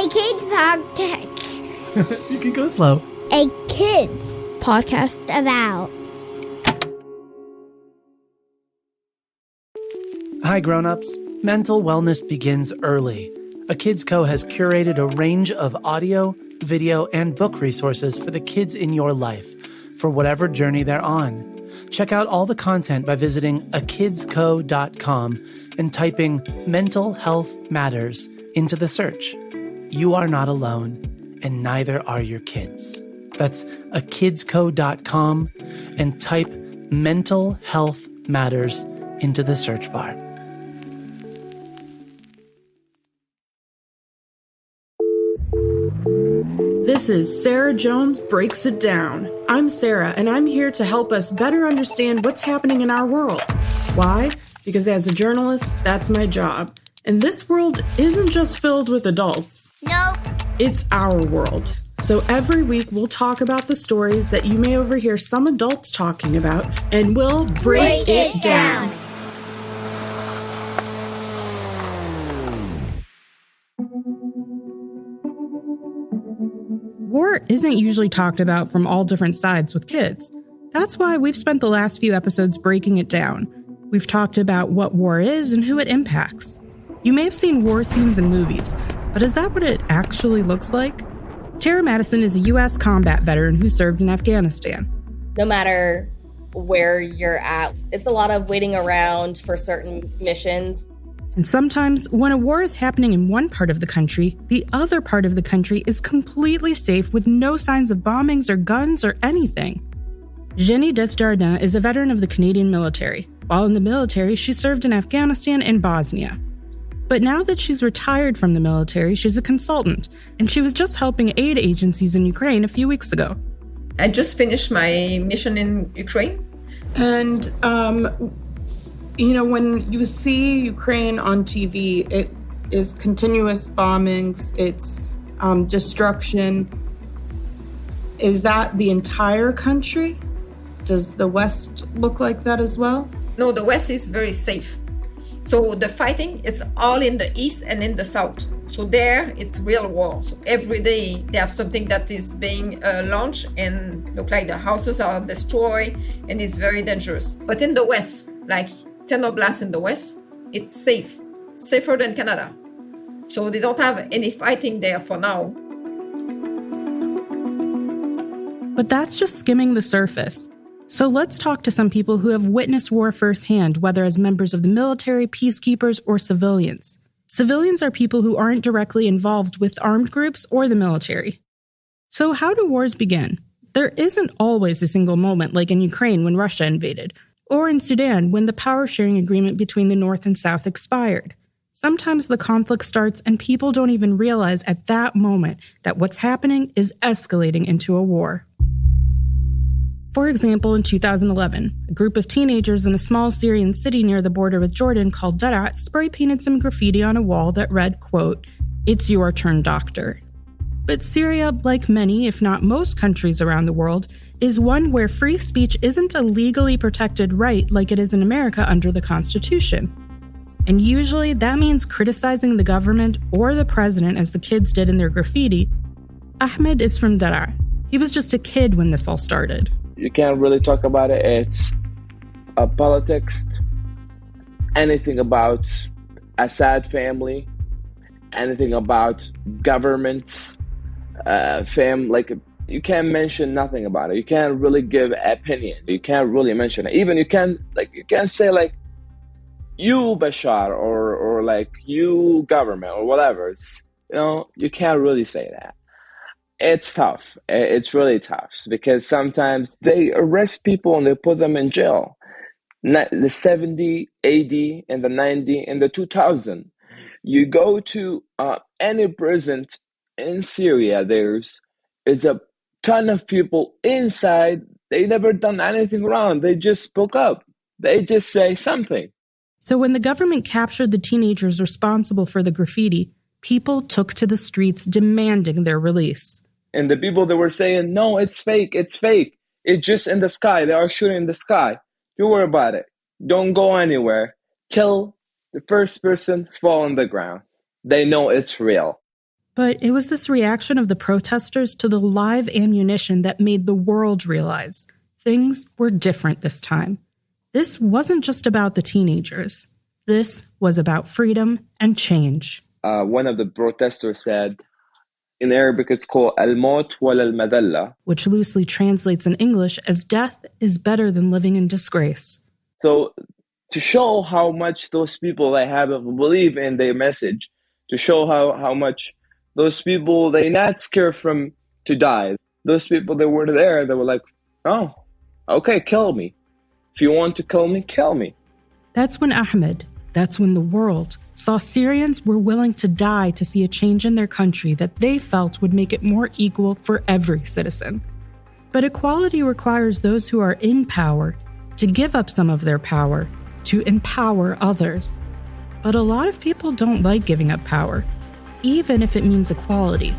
A kids podcast. You can go slow. A kids podcast about. Hi, grown-ups. Mental wellness begins early. A Kids Co. has curated a range of audio, video, and book resources for the kids in your life, for whatever journey they're on. Check out all the content by visiting akidsco.com and typing Mental Health Matters into the search. You are not alone, and neither are your kids. That's akidsco.com and type Mental Health Matters into the search bar. This is Sarah Jones Breaks It Down. I'm Sarah, and I'm here to help us better understand what's happening in our world. Why? Because as a journalist, that's my job. And this world isn't just filled with adults. Nope. It's our world. So every week we'll talk about the stories that you may overhear some adults talking about, and we'll break it down. War isn't usually talked about from all different sides with kids. That's why we've spent the last few episodes breaking it down. We've talked about what war is and who it impacts. You may have seen war scenes in movies, but is that what it actually looks like? Tara Madison is a U.S. combat veteran who served in Afghanistan. No matter where you're at, it's a lot of waiting around for certain missions. And sometimes, when a war is happening in one part of the country, the other part of the country is completely safe with no signs of bombings or guns or anything. Jenny Desjardins is a veteran of the Canadian military. While in the military, she served in Afghanistan and Bosnia. But now that she's retired from the military, she's a consultant, and she was just helping aid agencies in Ukraine a few weeks ago. I just finished my mission in Ukraine. And, when you see Ukraine on TV, it is continuous bombings, it's destruction. Is that the entire country? Does the West look like that as well? No, the West is very safe. So the fighting, it's all in the East and in the South. So there, it's real war. So every day, they have something that is being launched and look like the houses are destroyed and it's very dangerous. But in the West, like Ternoblas in the West, it's safe, safer than Canada. So they don't have any fighting there for now. But that's just skimming the surface. So let's talk to some people who have witnessed war firsthand, whether as members of the military, peacekeepers, or civilians. Civilians are people who aren't directly involved with armed groups or the military. So how do wars begin? There isn't always a single moment like in Ukraine when Russia invaded, or in Sudan when the power-sharing agreement between the North and South expired. Sometimes the conflict starts and people don't even realize at that moment that what's happening is escalating into a war. For example, in 2011, a group of teenagers in a small Syrian city near the border with Jordan called Daraa spray-painted some graffiti on a wall that read, quote, "It's your turn, doctor." But Syria, like many, if not most countries around the world, is one where free speech isn't a legally protected right like it is in America under the Constitution. And usually that means criticizing the government or the president as the kids did in their graffiti. Ahmed is from Daraa. He was just a kid when this all started. You can't really talk about it. It's politics, anything about Assad family, anything about governments, you can't mention nothing about it. You can't really give opinion. You can't really mention it. Even you can't say like you Bashar or like you government or whatever. You can't really say that. It's tough. It's really tough because sometimes they arrest people and they put them in jail. The 70, 80, and the 90, and the 2000. You go to any prison in Syria, there's a ton of people inside. They never done anything wrong. They just spoke up. They just say something. So when the government captured the teenagers responsible for the graffiti, people took to the streets demanding their release. And the people that were saying, no, it's fake, it's just in the sky, they are shooting in the sky. Don't worry about it. Don't go anywhere till the first person fall on the ground. They know it's real. But it was this reaction of the protesters to the live ammunition that made the world realize things were different this time. This wasn't just about the teenagers. This was about freedom and change. One of the protesters said, in Arabic it's called al-maut wal al-madalla, which loosely translates in English as death is better than living in disgrace. So to show how much those people they have a belief in their message, to show how much those people they not scared from to die. Those people that were there, they were like, oh, okay, kill me. If you want to kill me. That's when Ahmed, that's when the world, saw Syrians were willing to die to see a change in their country that they felt would make it more equal for every citizen. But equality requires those who are in power to give up some of their power to empower others. But a lot of people don't like giving up power, even if it means equality.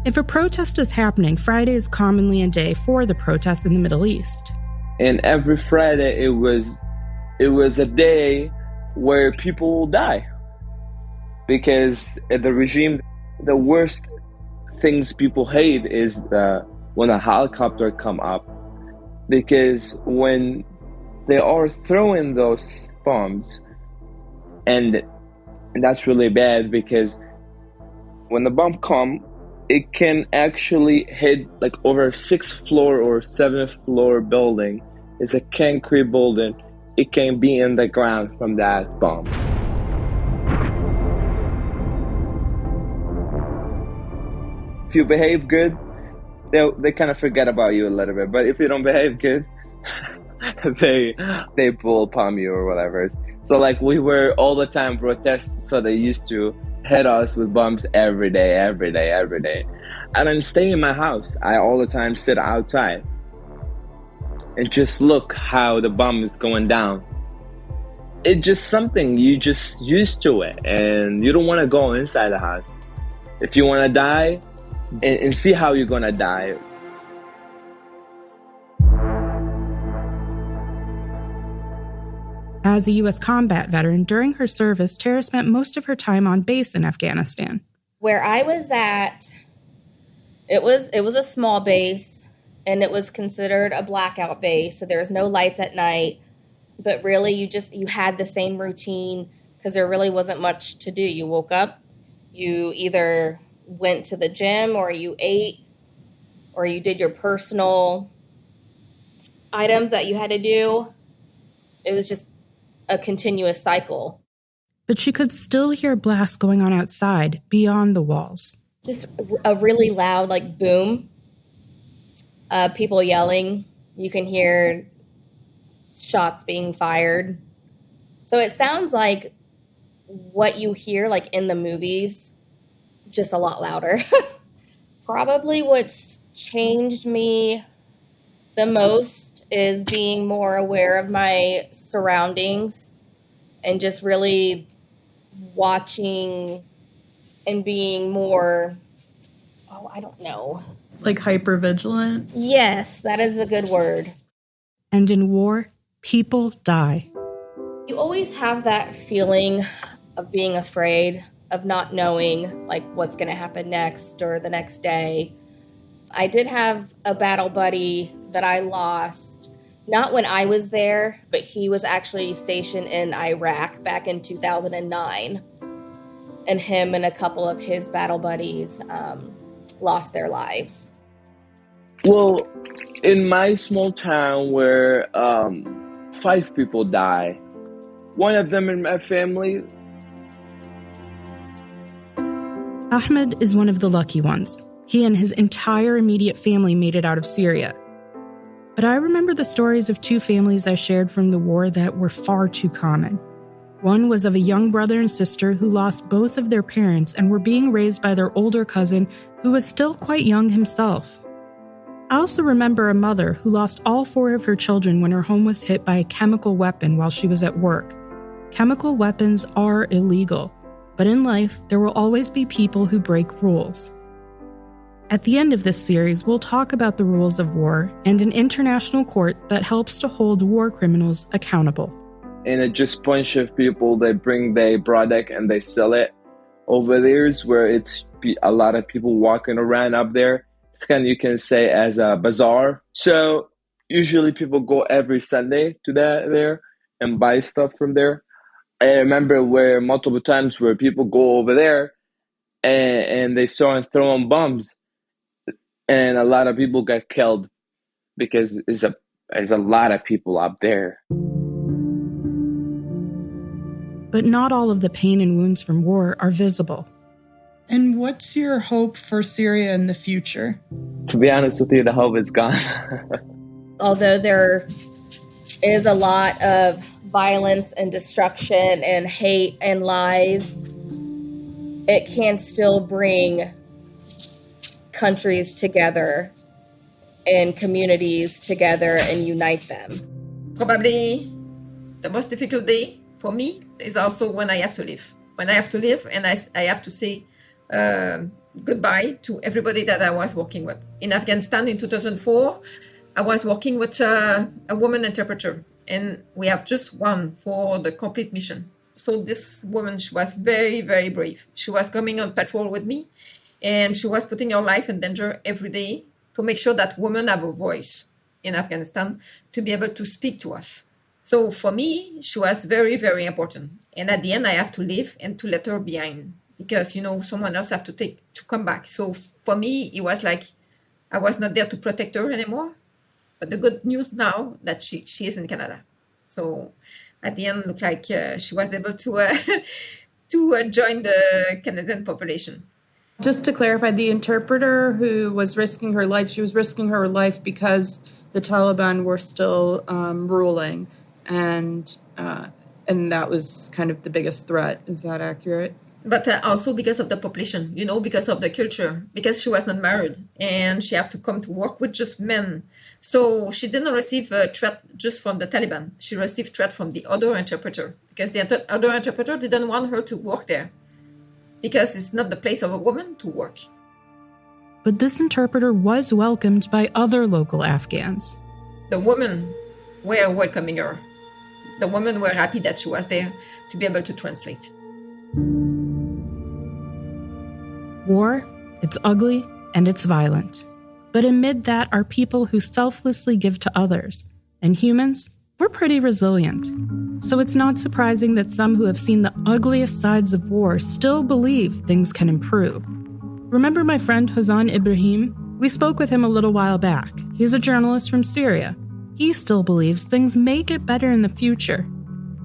If a protest is happening, Friday is commonly a day for the protests in the Middle East. And every Friday it was a day where people will die. Because the regime, the worst things people hate is when a helicopter come up. Because when they are throwing those bombs, and that's really bad, because when the bomb come, it can actually hit like over 6th floor or 7th floor building. It's a concrete building. It can be in the ground from that bomb. If you behave good, they kind of forget about you a little bit. But if you don't behave good, they will palm you or whatever. So like we were all the time protest, so they used to hit us with bombs every day. I didn't stay in my house. I all the time sit outside and just look how the bomb is going down. It's just something you just used to it, and you don't want to go inside the house. If you want to die, and see how you're gonna die. As a U.S. combat veteran, during her service, Tara spent most of her time on base in Afghanistan. Where I was at, it was a small base, and it was considered a blackout base, so there was no lights at night. But really, you had the same routine because there really wasn't much to do. You woke up, you either went to the gym, or you ate, or you did your personal items that you had to do. It was just a continuous cycle. But she could still hear blasts going on outside, beyond the walls. Just a really loud, like, boom. People yelling. You can hear shots being fired. So it sounds like what you hear, like, in the movies, just a lot louder. Probably what's changed me the most is being more aware of my surroundings and just really watching and being more, I don't know. Like hypervigilant? Yes, that is a good word. And in war, people die. You always have that feeling of being afraid, of not knowing like what's going to happen next or the next day. I did have a battle buddy that I lost, not when I was there, but he was actually stationed in Iraq back in 2009. And him and a couple of his battle buddies lost their lives. Well, in my small town where 5 people die, one of them in my family. Ahmed is one of the lucky ones. He and his entire immediate family made it out of Syria. But I remember the stories of 2 families I shared from the war that were far too common. One was of a young brother and sister who lost both of their parents and were being raised by their older cousin who was still quite young himself. I also remember a mother who lost all 4 of her children when her home was hit by a chemical weapon while she was at work. Chemical weapons are illegal, but in life, there will always be people who break rules. At the end of this series, we'll talk about the rules of war and an international court that helps to hold war criminals accountable. And it just bunch of people, they bring their product and they sell it over there, where it's a lot of people walking around up there. It's kind of, you can say, as a bazaar. So usually people go every Sunday to that there and buy stuff from there. I remember where multiple times where people go over there and they start throwing bombs, and a lot of people get killed because there's a lot of people up there. But not all of the pain and wounds from war are visible. And what's your hope for Syria in the future? To be honest with you, the hope is gone. Although there is a lot of violence and destruction and hate and lies, it can still bring countries together and communities together and unite them. Probably the most difficult day for me is also when I have to leave. When I have to leave and I have to say goodbye to everybody that I was working with. In Afghanistan in 2004, I was working with a woman interpreter, and we have just one for the complete mission. So this woman, she was very, very brave. She was coming on patrol with me, and she was putting her life in danger every day to make sure that women have a voice in Afghanistan to be able to speak to us. So for me, she was very, very important. And at the end, I have to leave and to let her behind because, someone else have to come back. So for me, it was like I was not there to protect her anymore. But the good news now that she is in Canada. So at the end, it looked like she was able to join the Canadian population. Just to clarify, the interpreter who was risking her life, she was risking her life because the Taliban were still ruling, and that was kind of the biggest threat. Is that accurate? But also because of the population, because of the culture, because she was not married and she had to come to work with just men. So she didn't receive a threat just from the Taliban. She received threat from the other interpreter because the other interpreter didn't want her to work there because it's not the place of a woman to work. But this interpreter was welcomed by other local Afghans. The women were welcoming her. The women were happy that she was there to be able to translate. War, it's ugly and it's violent. But amid that are people who selflessly give to others. And humans, we're pretty resilient. So it's not surprising that some who have seen the ugliest sides of war still believe things can improve. Remember my friend Hossein Ibrahim? We spoke with him a little while back. He's a journalist from Syria. He still believes things may get better in the future.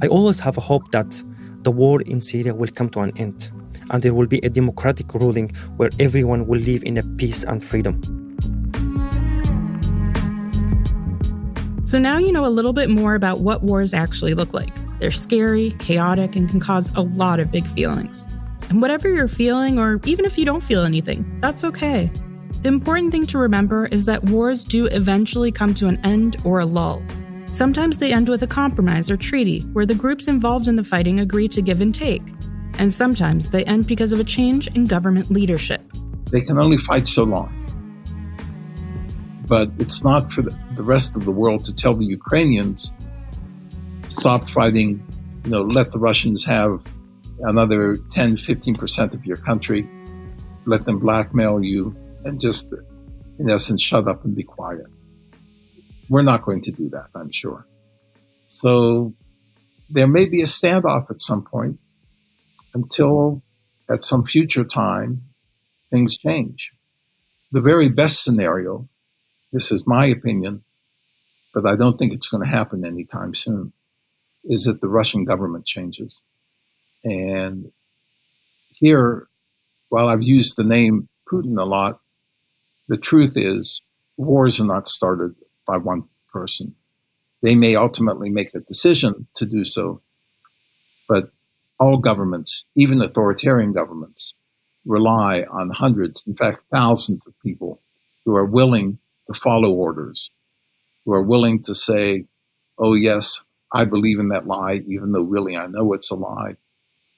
I always have a hope that the war in Syria will come to an end, and there will be a democratic ruling where everyone will live in a peace and freedom. So now you know a little bit more about what wars actually look like. They're scary, chaotic, and can cause a lot of big feelings. And whatever you're feeling, or even if you don't feel anything, that's okay. The important thing to remember is that wars do eventually come to an end or a lull. Sometimes they end with a compromise or treaty where the groups involved in the fighting agree to give and take. And sometimes they end because of a change in government leadership. They can only fight so long. But it's not for the rest of the world to tell the Ukrainians, stop fighting, let the Russians have another 10, 15% of your country, let them blackmail you, and just, in essence, shut up and be quiet. We're not going to do that, I'm sure. So there may be a standoff at some point until at some future time things change. The very best scenario, this is my opinion, but I don't think it's going to happen anytime soon, is that the Russian government changes. And here, while I've used the name Putin a lot, the truth is wars are not started by one person. They may ultimately make the decision to do so, but all governments, even authoritarian governments, rely on hundreds, in fact, thousands of people who are willing to follow orders, who are willing to say, oh, yes, I believe in that lie, even though really I know it's a lie,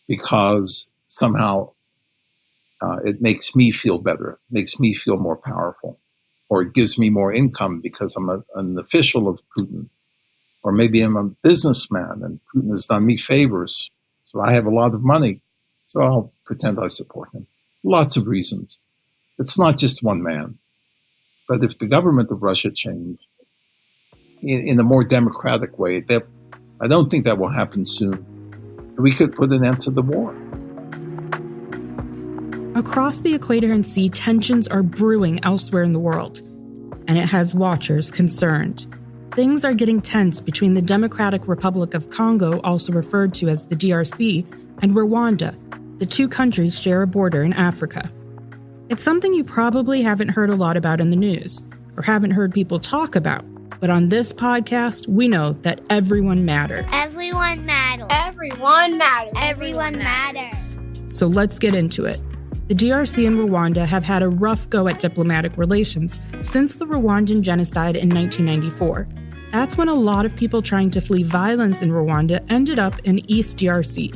because somehow it makes me feel better, it makes me feel more powerful, or it gives me more income because I'm an official of Putin, or maybe I'm a businessman and Putin has done me favors, so I have a lot of money, so I'll pretend I support him. Lots of reasons. It's not just one man. But if the government of Russia changed in a more democratic way, I don't think that will happen soon. We could put an end to the war. Across the Equatorian Sea, tensions are brewing elsewhere in the world, and it has watchers concerned. Things are getting tense between the Democratic Republic of Congo, also referred to as the DRC, and Rwanda. The two countries share a border in Africa. It's something you probably haven't heard a lot about in the news, or haven't heard people talk about. But on this podcast, we know that everyone matters. Everyone matters. Everyone matters. Everyone matters. So let's get into it. The DRC and Rwanda have had a rough go at diplomatic relations since the Rwandan genocide in 1994. That's when a lot of people trying to flee violence in Rwanda ended up in East DRC.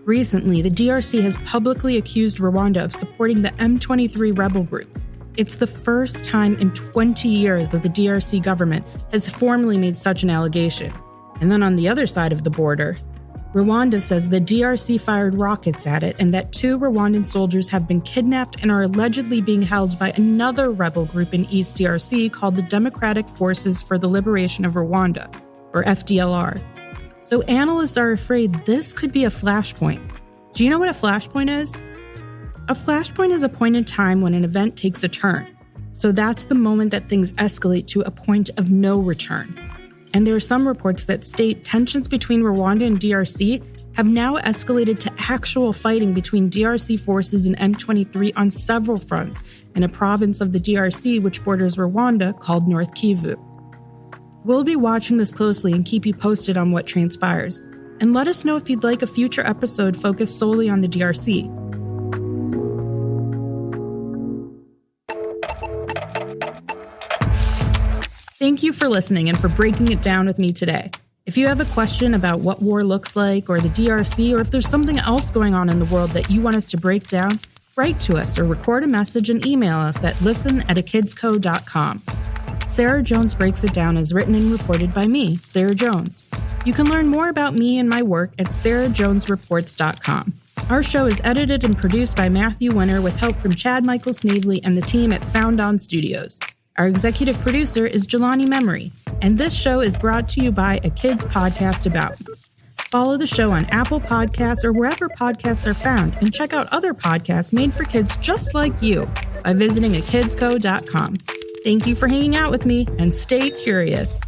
Recently, the DRC has publicly accused Rwanda of supporting the M23 rebel group. It's the first time in 20 years that the DRC government has formally made such an allegation. And then on the other side of the border, Rwanda says the DRC fired rockets at it and that 2 Rwandan soldiers have been kidnapped and are allegedly being held by another rebel group in East DRC called the Democratic Forces for the Liberation of Rwanda, or FDLR. So analysts are afraid this could be a flashpoint. Do you know what a flashpoint is? A flashpoint is a point in time when an event takes a turn. So that's the moment that things escalate to a point of no return. And there are some reports that state tensions between Rwanda and DRC have now escalated to actual fighting between DRC forces and M23 on several fronts in a province of the DRC which borders Rwanda called North Kivu. We'll be watching this closely and keep you posted on what transpires. And let us know if you'd like a future episode focused solely on the DRC. Thank you for listening and for breaking it down with me today. If you have a question about what war looks like or the DRC, or if there's something else going on in the world that you want us to break down, write to us or record a message and email us at listen@akidsco.com. Sarah Jones Breaks It Down is written and reported by me, Sarah Jones. You can learn more about me and my work at sarahjonesreports.com. Our show is edited and produced by Matthew Winter with help from Chad Michael Snavely and the team at Sound On Studios. Our executive producer is Jelani Memory, and this show is brought to you by A Kids Podcast About. Follow the show on Apple Podcasts or wherever podcasts are found, and check out other podcasts made for kids just like you by visiting akidsco.com. Thank you for hanging out with me, and stay curious.